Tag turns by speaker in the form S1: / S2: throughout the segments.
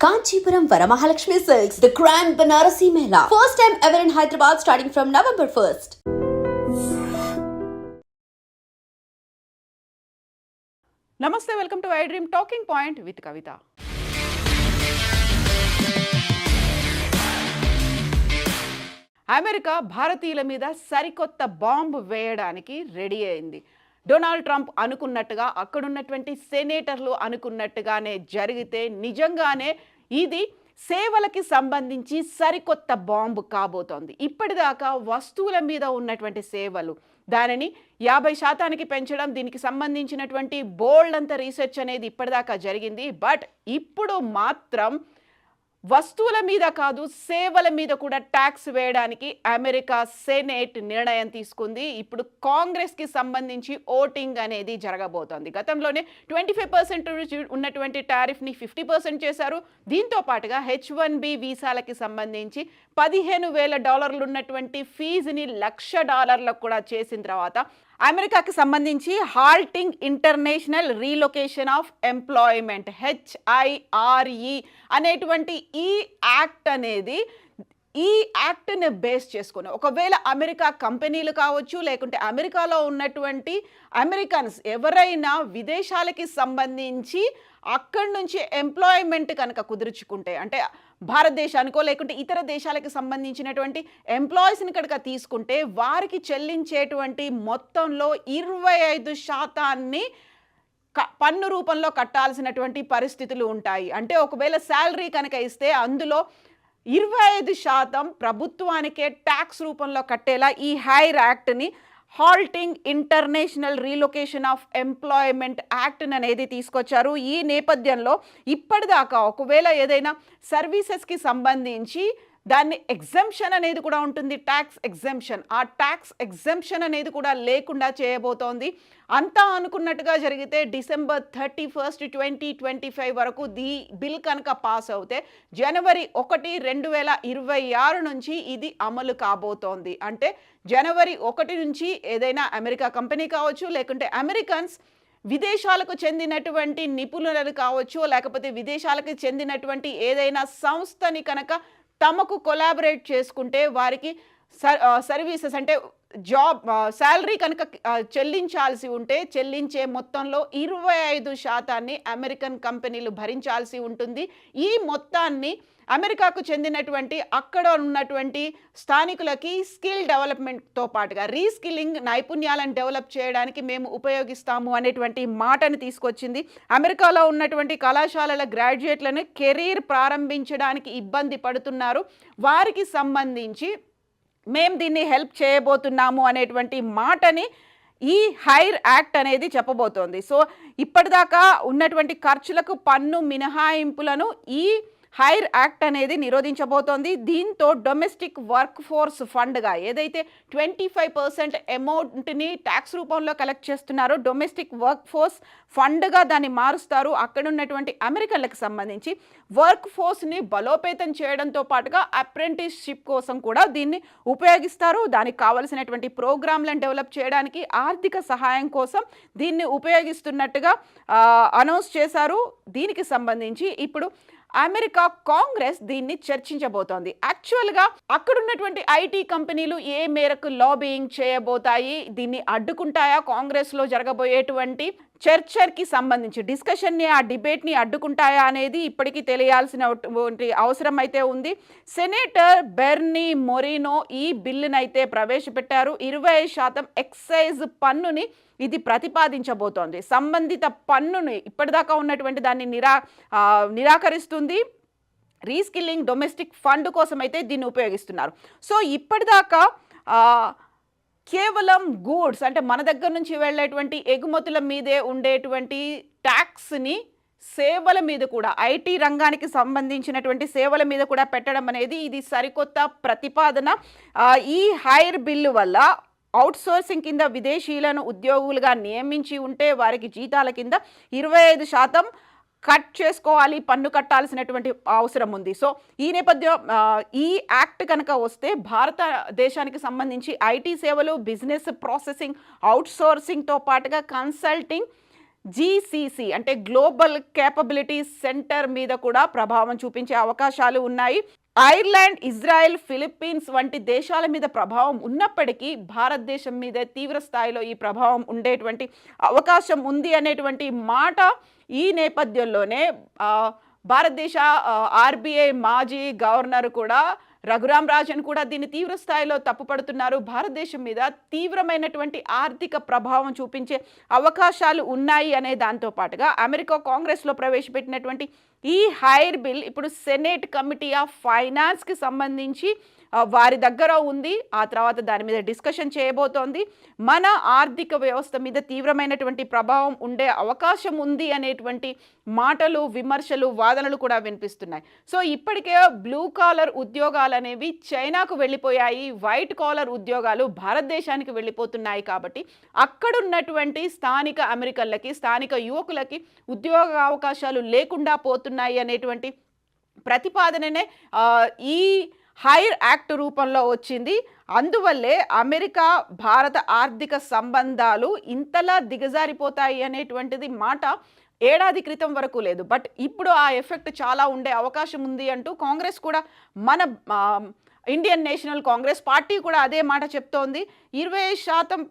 S1: Kanchipuram Varamahalakshmi Silks, the Grand Banarasi Mela. First time ever in Hyderabad starting from November 1st.
S2: నమస్తే, welcome to I dream talking point with Kavitha. America భారతీయుల మీద సరికొత్త bomb వేయడానికి ready అయింది. Donald Trump అనుకున్నట్టుగా, అక్కడున్నటువంటి సెనేటర్లు అనుకున్నట్టుగానే జరిగితే నిజంగానే ఇది సేవలకి సంబంధించి సరికొత్త బాంబు కాబోతోంది. ఇప్పటిదాకా వస్తువుల మీద ఉన్నటువంటి సేవలు దానిని 50% పెంచడం, దీనికి సంబంధించినటువంటి బోల్డ్ అంత రీసెర్చ్ అనేది ఇప్పటిదాకా జరిగింది. బట్ ఇప్పుడు మాత్రం వస్తువుల మీద కాదు, సేవల మీద కూడా ట్యాక్స్ వేయడానికి అమెరికా సెనేట్ నిర్ణయం తీసుకుంది. ఇప్పుడు కాంగ్రెస్కి సంబంధించి ఓటింగ్ అనేది జరగబోతోంది. గతంలోనే 25% ఉన్నటువంటి టారిఫ్ని 50% చేశారు. దీంతో పాటుగా H1B వీసాలకి సంబంధించి $15,000 ఉన్నటువంటి ఫీజుని $1,00,000 కూడా చేసిన తర్వాత అమెరికాకి సంబంధించి halting international relocation of employment HIRE అనేటువంటి ఈ యాక్ట్ అనేది, ఈ యాక్ట్ని బేస్ చేసుకుని ఒకవేళ అమెరికా కంపెనీలు కావచ్చు, లేకుంటే అమెరికాలో ఉన్నటువంటి అమెరికన్స్ ఎవరైనా విదేశాలకి సంబంధించి అక్కడి నుంచి ఎంప్లాయ్మెంట్ కనుక కుదుర్చుకుంటే, అంటే భారతదేశానికో లేకుంటే ఇతర దేశాలకు సంబంధించినటువంటి ఎంప్లాయీస్ని కనుక తీసుకుంటే వారికి చెల్లించేటువంటి మొత్తంలో 25% పన్ను రూపంలో కట్టాల్సినటువంటి పరిస్థితులు ఉంటాయి. అంటే ఒకవేళ శాలరీ కనుక ఇస్తే అందులో 25% ప్రభుత్వానికే ట్యాక్స్ రూపంలో కట్టేలా ఈ హైర్ యాక్ట్ని, halting international relocation of employment act అనేది తీసుకొచ్చారు. ఈ నేపథ్యంలో ఇప్పటిదాకా ఒకవేళ ఏదైనా సర్వీసెస్కి సంబంధించి దాన్ని ఎగ్జంప్షన్ అనేది కూడా ఉంటుంది, ట్యాక్స్ ఎగ్జంప్షన్. ఆ ట్యాక్స్ ఎగ్జంప్షన్ అనేది కూడా లేకుండా చేయబోతోంది. అంతా అనుకున్నట్టుగా జరిగితే December 31, 2025 వరకు ఈ బిల్ కనుక పాస్ అవుతే January 1, 2026 నుంచి ఇది అమలు కాబోతోంది. అంటే January 1 నుంచి ఏదైనా అమెరికా కంపెనీ కావచ్చు, లేకుంటే అమెరికన్స్ విదేశాలకు చెందినటువంటి నిపుణులు కావచ్చు, లేకపోతే విదేశాలకు చెందినటువంటి ఏదైనా సంస్థని కనుక తమకు కొలాబరేట్ చేసుకుంటే వారికి సర్వీసెస్ అంటే జాబ్ శాలరీ కనుక చెల్లించాల్సి ఉంటే చెల్లించే మొత్తంలో 25% అమెరికన్ కంపెనీలు భరించాల్సి ఉంటుంది. ఈ మొత్తాన్ని అమెరికాకు చెందినటువంటి అక్కడ ఉన్నటువంటి స్థానికులకి స్కిల్ డెవలప్మెంట్తో పాటుగా రీస్కిల్లింగ్, నైపుణ్యాలను డెవలప్ చేయడానికి మేము ఉపయోగిస్తాము అనేటువంటి మాటను తీసుకొచ్చింది. అమెరికాలో ఉన్నటువంటి కళాశాలల గ్రాడ్యుయేట్లను కెరీర్ ప్రారంభించడానికి ఇబ్బంది పడుతున్నారు, వారికి సంబంధించి మేము దీన్ని హెల్ప్ చేయబోతున్నాము అనేటువంటి మాటని ఈ హైర్ యాక్ట్ అనేది చెప్పబోతోంది. సో ఇప్పటిదాకా ఉన్నటువంటి ఖర్చులకు పన్ను మినహాయింపులను ఈ హైర్ యాక్ట్ అనేది నిరోధించబోతోంది. దీంతో డొమెస్టిక్ వర్క్ ఫోర్స్ ఫండ్గా ఏదైతే 25% అమౌంట్ని ట్యాక్స్ రూపంలో కలెక్ట్ చేస్తున్నారో డొమెస్టిక్ వర్క్ ఫోర్స్ ఫండ్గా దాన్ని మారుస్తారు. అక్కడ ఉన్నటువంటి అమెరికన్లకు సంబంధించి వర్క్ ఫోర్స్ని బలోపేతం చేయడంతో పాటుగా అప్రెంటిస్షిప్ కోసం కూడా దీన్ని ఉపయోగిస్తారు. దానికి కావలసినటువంటి ప్రోగ్రాంలను డెవలప్ చేయడానికి, ఆర్థిక సహాయం కోసం దీన్ని ఉపయోగిస్తున్నట్టుగా అనౌన్స్ చేశారు. దీనికి సంబంధించి ఇప్పుడు అమెరికా కాంగ్రెస్ దీన్ని చర్చించబోతోంది. యాక్చువల్గా అక్కడున్నటువంటి ఐటీ కంపెనీలు ఏ మేరకు లాబియింగ్ చేయబోతాయి, దీన్ని అడ్డుకుంటాయా, కాంగ్రెస్లో జరగబోయేటువంటి చర్చకి సంబంధించి డిస్కషన్ని, ఆ డిబేట్ని అడ్డుకుంటాయా అనేది ఇప్పటికీ తెలియాల్సినటువంటి అవసరం అయితే ఉంది. సెనేటర్ బెర్నీ మొరినో ఈ బిల్లునైతే ప్రవేశపెట్టారు. 20% ఎక్సైజ్ పన్నుని ఇది ప్రతిపాదించబోతోంది. సంబంధిత పన్నుని ఇప్పటిదాకా ఉన్నటువంటి దాన్ని నిరాకరిస్తుంది. రీస్కిల్లింగ్ డొమెస్టిక్ ఫండ్ కోసం అయితే దీన్ని ఉపయోగిస్తున్నారు. సో ఇప్పటిదాకా కేవలం గూడ్స్ అంటే మన దగ్గర నుంచి వెళ్ళేటువంటి ఎగుమతుల మీదే ఉండేటువంటి ట్యాక్స్ని సేవల మీద కూడా, ఐటీ రంగానికి సంబంధించినటువంటి సేవల మీద కూడా పెట్టడం అనేది ఇది సరికొత్త ప్రతిపాదన. ఈ హైర్ బిల్లు వల్ల అవుట్సోర్సింగ్ కింద విదేశీయులను ఉద్యోగులుగా నియమించి ఉంటే వారికి జీతాల కింద 25% కట్ చేసుకోవాలి, పన్ను కట్టాల్సినటువంటి అవసరం ఉంది. సో ఈ నేపథ్యం ఈ యాక్ట్ కనుక వస్తే భారతదేశానికి సంబంధించి ఐటీ సేవలు, బిజినెస్ ప్రాసెసింగ్, అవుట్సోర్సింగ్తో పాటుగా కన్సల్టింగ్ జీసీసీ అంటే గ్లోబల్ కేపబిలిటీ సెంటర్ మీద కూడా ప్రభావం చూపించే అవకాశాలు ఉన్నాయి. ఐర్లాండ్, ఇజ్రాయెల్, ఫిలిప్పీన్స్ వంటి దేశాల మీద ప్రభావం ఉన్నప్పటికీ భారతదేశం మీద తీవ్ర స్థాయిలో ఈ ప్రభావం ఉండేటువంటి అవకాశం ఉంది అనేటువంటి మాట ఈ నేపథ్యంలోనే భారతదేశ ఆర్బీఐ మాజీ గవర్నర్ కూడా రఘురామ్ రాజన్ కూడా దీన్ని తీవ్ర స్థాయిలో తప్పుపడుతున్నారు. భారతదేశం మీద తీవ్రమైనటువంటి ఆర్థిక ప్రభావం చూపించే అవకాశాలు ఉన్నాయి అనే దాంతో పాటుగా అమెరికా కాంగ్రెస్లో ప్రవేశపెట్టినటువంటి ఈ హైర్ బిల్ ఇప్పుడు సెనేట్ కమిటీ ఆఫ్ ఫైనాన్స్కి సంబంధించి వారి దగ్గర ఉంది. ఆ తర్వాత దాని మీద డిస్కషన్ చేయబోతోంది. మన ఆర్థిక వ్యవస్థ మీద తీవ్రమైనటువంటి ప్రభావం ఉండే అవకాశం ఉంది అనేటువంటి మాటలు, విమర్శలు, వాదనలు కూడా వినిపిస్తున్నాయి. సో ఇప్పటికే బ్లూ కాలర్ ఉద్యోగాలు అనేవి చైనాకు వెళ్ళిపోయాయి, వైట్ కాలర్ ఉద్యోగాలు భారతదేశానికి వెళ్ళిపోతున్నాయి. కాబట్టి అక్కడున్నటువంటి స్థానిక అమెరికన్లకి, స్థానిక యువకులకి ఉద్యోగ అవకాశాలు లేకుండా పోతున్నాయి అనేటువంటి ప్రతిపాదననే ఈ హైర్ యాక్ట్ రూపంలో వచ్చింది. అందువల్లే అమెరికా భారత ఆర్థిక సంబంధాలు ఇంతలా దిగజారిపోతాయి అనేటువంటిది మాట ఏడాది క్రితం వరకు లేదు. బట్ ఇప్పుడు ఆ ఎఫెక్ట్ చాలా ఉండే అవకాశం ఉంది అంటూ కాంగ్రెస్ కూడా, మన ఇండియన్ నేషనల్ కాంగ్రెస్ పార్టీ కూడా అదే మాట చెప్తోంది. 20%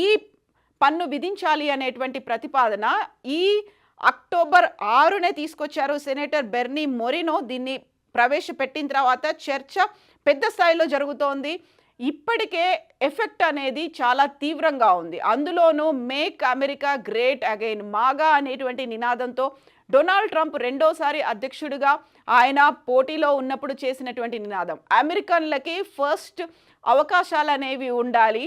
S2: ఈ పన్ను విధించాలి అనేటువంటి ప్రతిపాదన ఈ అక్టోబర్ 6నే తీసుకొచ్చారు సెనేటర్ బెర్నీ మొరినో. దీన్ని ప్రవేశపెట్టిన తర్వాత చర్చ పెద్ద స్థాయిలో జరుగుతోంది. ఇప్పటికే ఎఫెక్ట్ అనేది చాలా తీవ్రంగా ఉంది. అందులోనూ మేక్ అమెరికా గ్రేట్ అగైన్, మాగా అనేటువంటి నినాదంతో డొనాల్డ్ ట్రంప్ రెండోసారి అధ్యక్షుడిగా ఆయన పోటీలో ఉన్నప్పుడు చేసినటువంటి నినాదం, అమెరికన్లకి ఫస్ట్ అవకాశాలు అనేవి ఉండాలి,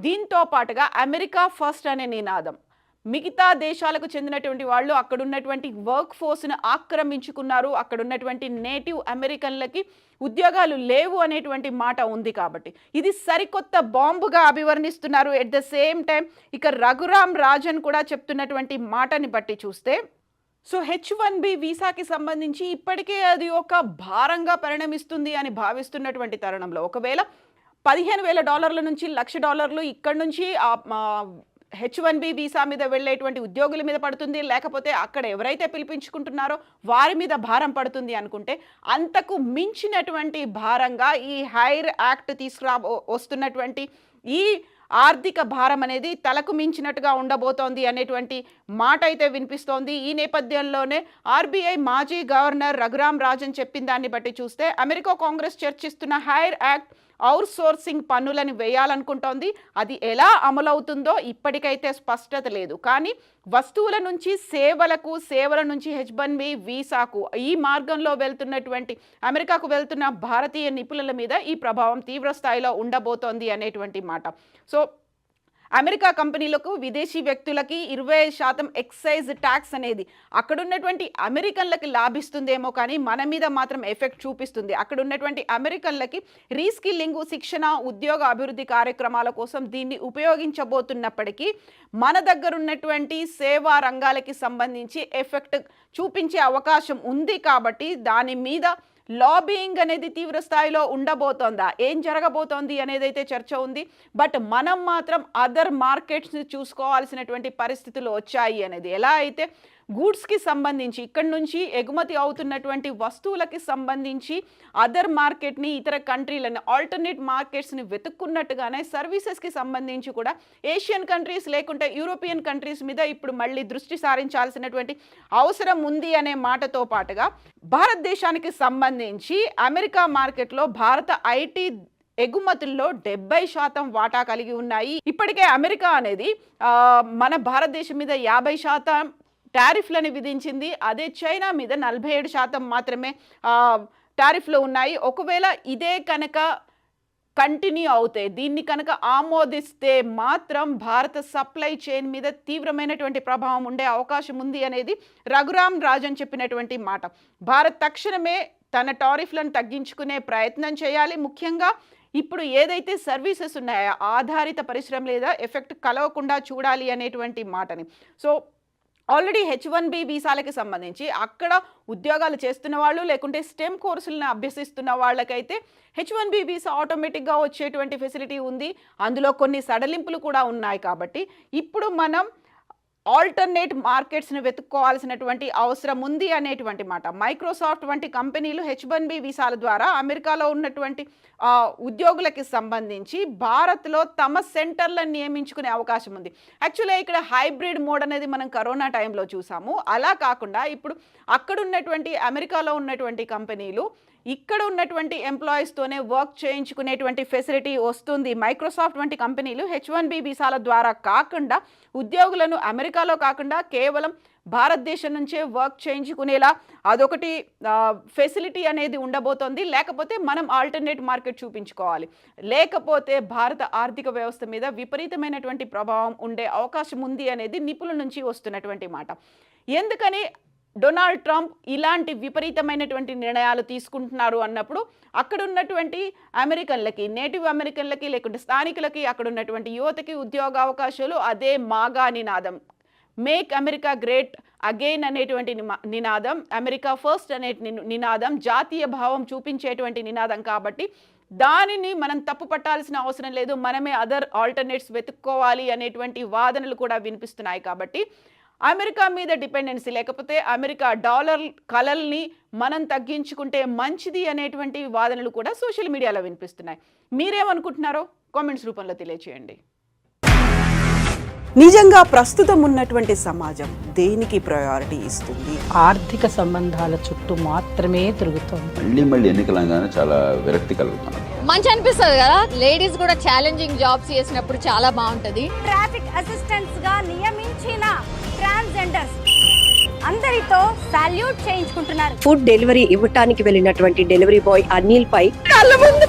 S2: దీంతో పాటుగా అమెరికా ఫస్ట్ అనే నినాదం. మిగతా దేశాలకు చెందినటువంటి వాళ్ళు అక్కడున్నటువంటి వర్క్ ఫోర్స్ను ఆక్రమించుకున్నారు, అక్కడున్నటువంటి నేటివ్ అమెరికన్లకి ఉద్యోగాలు లేవు అనేటువంటి మాట ఉంది. కాబట్టి ఇది సరికొత్త బాంబుగా అభివర్ణిస్తున్నారు. ఎట్ ద సేమ్ టైం ఇక రఘురామ్ రాజన్ కూడా చెప్తున్నటువంటి మాటని బట్టి చూస్తే, సో H1B వీసాకి సంబంధించి ఇప్పటికే అది ఒక భారంగా పరిణమిస్తుంది అని భావిస్తున్నటువంటి తరుణంలో ఒకవేళ $15,000 నుంచి $1,00,000 ఇక్కడ నుంచి H1B వీసా మీద వెళ్ళేటువంటి ఉద్యోగుల మీద పడుతుంది, లేకపోతే అక్కడ ఎవరైతే పిలిపించుకుంటున్నారో వారి మీద భారం పడుతుంది అనుకుంటే, అంతకు మించినటువంటి భారంగా ఈ హైర్ యాక్ట్ వస్తున్నటువంటి ఈ ఆర్థిక భారం అనేది తలకు మించినట్టుగా ఉండబోతోంది అనేటువంటి మాట అయితే వినిపిస్తోంది. ఈ నేపథ్యంలోనే ఆర్బీఐ మాజీ గవర్నర్ రఘురామ్ రాజన్ చెప్పిన దాన్ని బట్టి చూస్తే, అమెరికా కాంగ్రెస్ చర్చిస్తున్న హైర్ యాక్ట్ అవుట్ సోర్సింగ్ పన్నులను వేయాలనుకుంటోంది. అది ఎలా అమలవుతుందో ఇప్పటికైతే స్పష్టత లేదు. కానీ వస్తువుల నుంచి సేవలకు, సేవల నుంచి H1B వీసాకు ఈ మార్గంలో వెళ్తున్నటువంటి అమెరికాకు వెళ్తున్న భారతీయ నిపుణుల మీద ఈ ప్రభావం తీవ్ర స్థాయిలో ఉండబోతోంది అనేటువంటి మాట. సో అమెరికా కంపెనీలకు, విదేశీ వ్యక్తులకి 20% ఎక్సైజ్ ట్యాక్స్ అనేది అక్కడున్నటువంటి అమెరికన్లకి లాభిస్తుందేమో, కానీ మన మీద మాత్రం ఎఫెక్ట్ చూపిస్తుంది. అక్కడ ఉన్నటువంటి అమెరికన్లకి రీస్కిల్లింగ్, శిక్షణ, ఉద్యోగ అభివృద్ధి కార్యక్రమాల కోసం దీన్ని ఉపయోగించబోతున్నప్పటికీ మన దగ్గర ఉన్నటువంటి సేవా రంగాలకి సంబంధించి ఎఫెక్ట్ చూపించే అవకాశం ఉంది. కాబట్టి దాని మీద లాబింగ్ అనేది తీవ్ర స్థాయిలో ఉండబోతోందా, ఏం జరగబోతోంది అనేది అయితే చర్చ ఉంది. బట్ మనం మాత్రం అదర్ మార్కెట్స్ని చూసుకోవాల్సినటువంటి పరిస్థితులు వచ్చాయి అనేది. ఎలా అయితే గూడ్స్కి సంబంధించి ఇక్కడి నుంచి ఎగుమతి అవుతున్నటువంటి వస్తువులకి సంబంధించి అదర్ మార్కెట్ని, ఇతర కంట్రీలని, ఆల్టర్నేట్ మార్కెట్స్ని వెతుక్కున్నట్టుగానే సర్వీసెస్కి సంబంధించి కూడా ఏషియన్ కంట్రీస్ లేకుంటే యూరోపియన్ కంట్రీస్ మీద ఇప్పుడు మళ్ళీ దృష్టి సారించాల్సినటువంటి అవసరం ఉంది అనే మాటతో పాటుగా భారతదేశానికి సంబంధించి అమెరికా మార్కెట్లో భారత ఐటీ ఎగుమతుల్లో 70% వాటా కలిగి ఉన్నాయి. ఇప్పటికే అమెరికా అనేది మన భారతదేశం మీద 50% టారిఫ్లను విధించింది. అదే చైనా మీద 47% మాత్రమే టారిఫ్లు ఉన్నాయి. ఒకవేళ ఇదే కనుక కంటిన్యూ అవుతాయి, దీన్ని కనుక ఆమోదిస్తే మాత్రం భారత సప్లై చైన్ మీద తీవ్రమైనటువంటి ప్రభావం ఉండే అవకాశం ఉంది అనేది రఘురామ్ రాజన్ చెప్పినటువంటి మాట. భారత్ తక్షణమే తన టారిఫ్లను తగ్గించుకునే ప్రయత్నం చేయాలి. ముఖ్యంగా ఇప్పుడు ఏదైతే సర్వీసెస్ ఉన్నాయో ఆధారిత పరిశ్రమ లేదా ఎఫెక్ట్ కలవకుండా చూడాలి అనేటువంటి మాటని. సో ఆల్రెడీ H1B వీసాలకి సంబంధించి అక్కడ ఉద్యోగాలు చేస్తున్న వాళ్ళు, లేకుంటే స్టెమ్ కోర్సులను అభ్యసిస్తున్న వాళ్ళకైతే H1B వీసా ఆటోమేటిక్గా వచ్చేటువంటి ఫెసిలిటీ ఉంది. అందులో కొన్ని సడలింపులు కూడా ఉన్నాయి. కాబట్టి ఇప్పుడు మనం ఆల్టర్నేట్ మార్కెట్స్ని వెతుక్కోవాల్సినటువంటి అవసరం ఉంది అనేటువంటి మాట. మైక్రోసాఫ్ట్ వంటి కంపెనీలు H1B వీసాల ద్వారా అమెరికాలో ఉన్నటువంటి ఉద్యోగులకి సంబంధించి భారత్లో తమ సెంటర్లను నియమించుకునే అవకాశం ఉంది. యాక్చువల్గా ఇక్కడ హైబ్రిడ్ మోడ్ అనేది మనం కరోనా టైంలో చూసాము. అలా కాకుండా ఇప్పుడు అక్కడ ఉన్నటువంటి అమెరికాలో ఉన్నటువంటి కంపెనీలు ఇక్కడ ఉన్నటువంటి ఎంప్లాయీస్తోనే వర్క్ చేయించుకునేటువంటి ఫెసిలిటీ వస్తుంది. మైక్రోసాఫ్ట్ వంటి కంపెనీలు H1B వీసాల ద్వారా కాకుండా ఉద్యోగులను అమెరికాలో కాకుండా కేవలం భారతదేశం నుంచే వర్క్ చేయించుకునేలా అదొకటి ఫెసిలిటీ అనేది ఉండబోతోంది. లేకపోతే మనం ఆల్టర్నేట్ మార్కెట్ చూపించుకోవాలి. లేకపోతే భారత ఆర్థిక వ్యవస్థ మీద విపరీతమైనటువంటి ప్రభావం ఉండే అవకాశం ఉంది అనేది నిపుణుల నుంచి వస్తున్నటువంటి మాట. ఎందుకని డొనాల్డ్ ట్రంప్ ఇలాంటి విపరీతమైనటువంటి నిర్ణయాలు తీసుకుంటున్నారు అన్నప్పుడు అక్కడ ఉన్నటువంటి అమెరికన్లకి, నేటివ్ అమెరికన్లకి, లేకుంటే స్థానికులకి, అక్కడ ఉన్నటువంటి యువతకి ఉద్యోగ అవకాశాలు అదే మాగా నినాదం, మేక్ అమెరికా గ్రేట్ అగైన్ అనేటువంటి నినాదం, అమెరికా ఫస్ట్ అనే నినాదం జాతీయ భావం చూపించేటువంటి నినాదం. కాబట్టి దానిని మనం తప్పు పట్టాల్సిన అవసరం లేదు. మనమే అదర్ ఆల్టర్నేట్స్ వెతుక్కోవాలి అనేటువంటి వాదనలు కూడా వినిపిస్తున్నాయి. కాబట్టి అమెరికా మీద డిపెండెన్సీ లేకపోతే అమెరికా డాలర్ కలల్ని మనం తగ్గించుకుంటే మంచిది అనేటువంటి వాదనలు కూడా సోషల్ మీడియాలో వినిపిస్తున్నాయి. మీరేమనుకుంటున్నారో కామెంట్స్ రూపంలో తెలియచేయండి. నిజంగా ప్రస్తుతం ఉన్నటువంటి సమాజం దేనికి ప్రయారిటీ ఇస్తుంది?
S3: ఆర్థిక సంబంధాల చుట్టూ మాత్రమే తిరుగుతుంది.
S4: మళ్ళీ ఎన్నికలంగానే చాలా విరక్తి కలుగుతున్నాం.
S5: మంచి అనిపిస్తుంది కదా, లేడీస్ కూడా ఛాలెంజింగ్ జాబ్స్ చేసినప్పుడు చాలా బాగుంటది.
S6: ట్రాఫిక్ అసిస్టెంట్స్ గా నియమించిన ట్రాన్స్జెండర్స్ అందరితో సాల్యూట్ చేయించుకుంటున్నారు.
S7: ఫుడ్ డెలివరీ ఇవ్వటానికి వెళ్ళినటువంటి డెలివరీ బాయ్ అనిల్ పై
S2: కళ్ళ ముందు